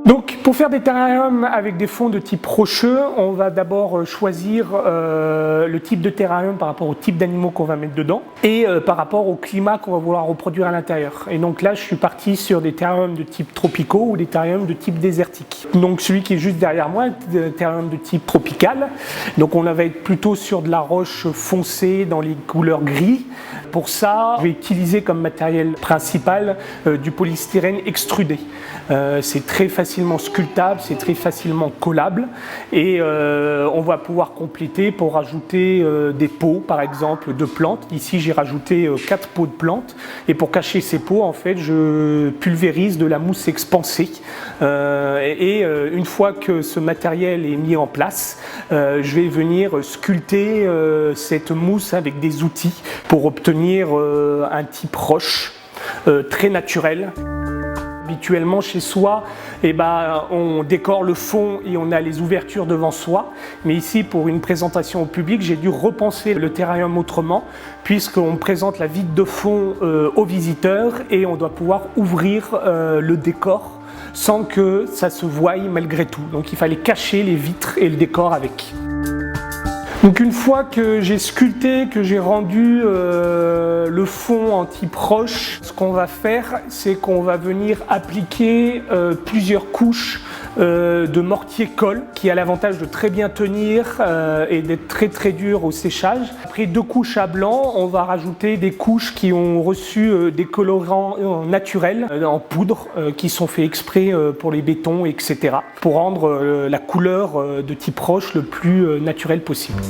Donc pour faire des terrariums avec des fonds de type rocheux, on va d'abord choisir le type de terrarium par rapport au type d'animaux qu'on va mettre dedans et par rapport au climat qu'on va vouloir reproduire à l'intérieur. Et donc là je suis parti sur des terrariums de type tropicaux ou des terrariums de type désertique. Donc celui qui est juste derrière moi est un terrarium de type tropical. Donc on va être plutôt sur de la roche foncée dans les couleurs gris. Pour ça, je vais utiliser comme matériel principal du polystyrène extrudé. C'est très facilement sculptable, c'est très facilement collable et on va pouvoir compléter pour rajouter des pots par exemple de plantes. Ici j'ai rajouté 4 pots de plantes et pour cacher ces pots en fait je pulvérise de la mousse expansée une fois que ce matériel est mis en place, je vais venir sculpter cette mousse avec des outils pour obtenir un type roche très naturel. Habituellement chez soi, on décore le fond et on a les ouvertures devant soi. Mais ici, pour une présentation au public, j'ai dû repenser le terrarium autrement, puisqu'on présente la vitre de fond aux visiteurs et on doit pouvoir ouvrir le décor sans que ça se voie malgré tout. Donc il fallait cacher les vitres et le décor avec. Donc une fois que j'ai sculpté, que j'ai rendu le fond en type roche, ce qu'on va faire, c'est qu'on va venir appliquer plusieurs couches de mortier-colle qui a l'avantage de très bien tenir et d'être très dur au séchage. Après 2 couches à blanc, on va rajouter des couches qui ont reçu des colorants naturels en poudre qui sont faits exprès pour les bétons, etc. pour rendre la couleur de type roche le plus naturel possible.